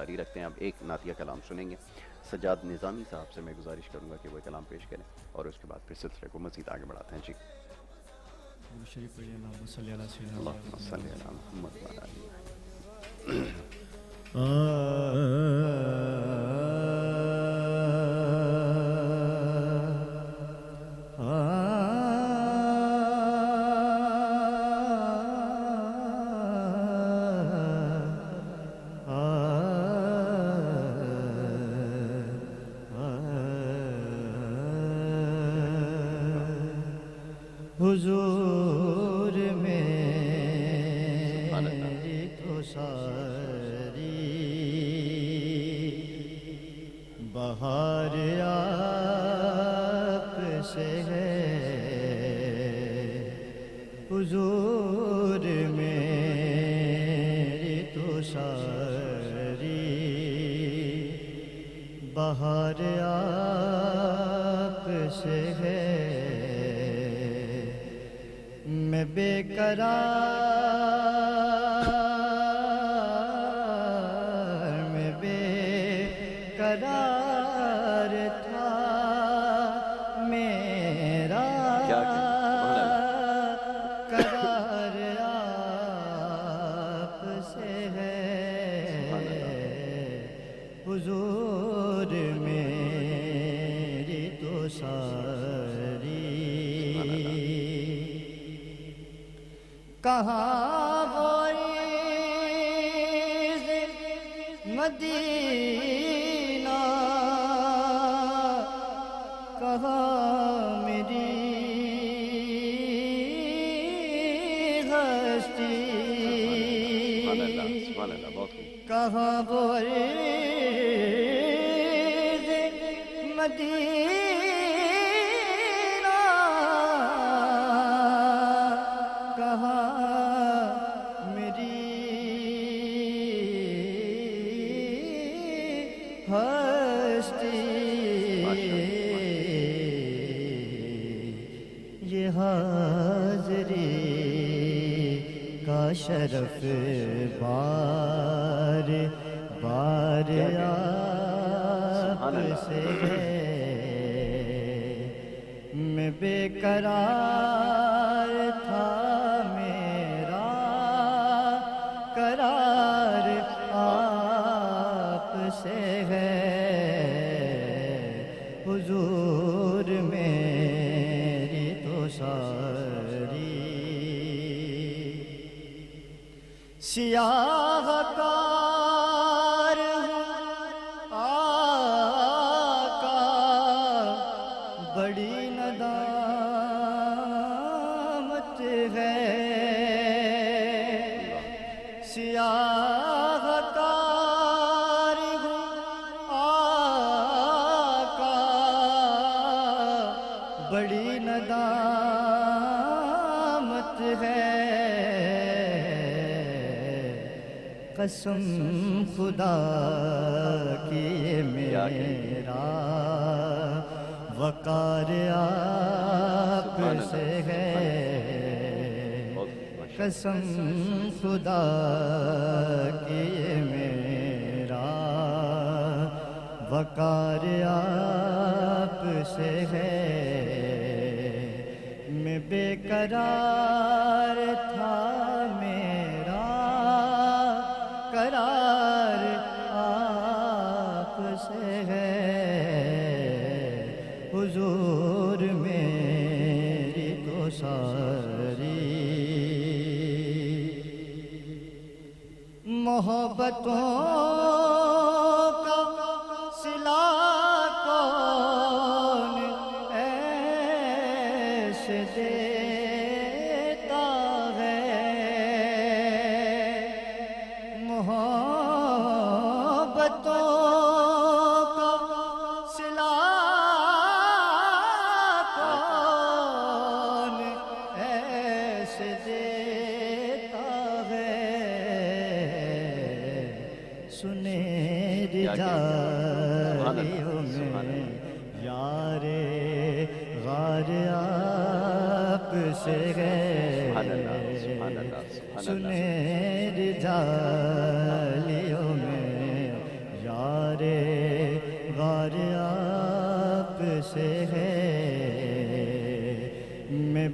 جاری رکھتے ہیں. اب ایک نعتیہ کلام سنیں گے. سجاد نظامی صاحب سے میں گزارش کروں گا کہ وہ کلام پیش کریں اور اس کے بعد پھر سلسلے کو مزید آگے بڑھاتے ہیں. جی شریف پڑھیے. اللہم صلی علی سیدنا اللہم صلی علی محمد وعلی آلہ. حضور میری تو ساری بہار آپ سے ہے. حضور میری تو ساری بہار آپ سے ہے. میں بے قرار تھا میرا قرار آپ سے ہے. حضور میری تو ساری کہاں غریب مدینہ کہاں میری ہستی کہاں غریب مدینہ کہاں ہستی. یہ حاضری کا شرف بار بار آپ سے ہے. میں بے قرار تھا میرا قرار آپ سے ہے. حضور میری تو ساری سیاہ کار آقا بڑی ندامت ہے. سیاہ کار آقا بڑی ندامت ہے. قسم خدا کی میرا وقار آپ سے ہے. قسم خدا کی میرا وقار آپ سے ہے. میں بے قرار تھا میرا قرار آپ سے ہے. حضور میری تو ساری محبتوں کا صلہ کون ایسے دیتا ہے. محبتوں کا صلہ کون ایسے دیتا ہے. سنے رجالیوں میں یار غار آپ سے ہے. سنے رجالیوں میں سے ہے میں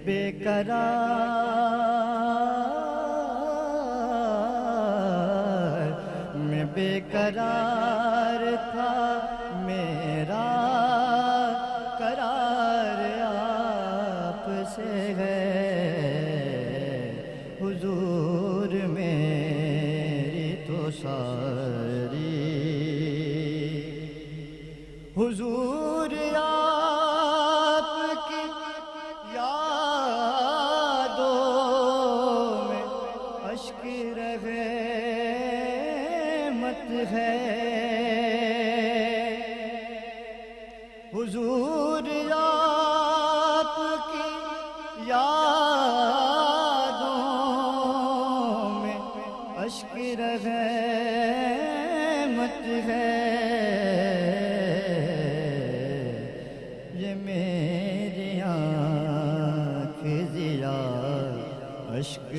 بے قرار تھا میرا قرار آپ سے ہے حضور میری تو ساری حضور آپ کی یادوں میں اشک رحمت ہے حضور آپ کی یادوں میں اشک رحمت ہے یہ میری آنکھ ضیا اشک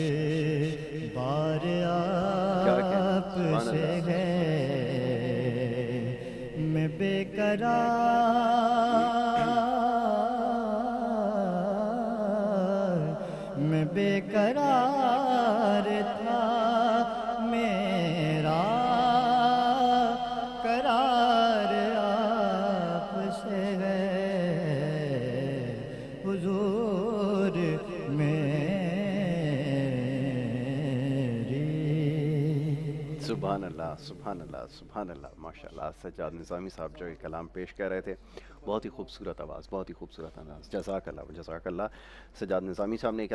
بار آپ سے ہے میں بے قرار تھا میرا قرار آپ سے ہے حضور میری سبحان اللہ سبحان اللہ سبحان اللہ ماشاء اللہ سجاد نظامی صاحب جو یہ کلام پیش کر رہے تھے بہت ہی خوبصورت آواز بہت ہی خوبصورت انداز جزاک اللہ سجاد نظامی صاحب نے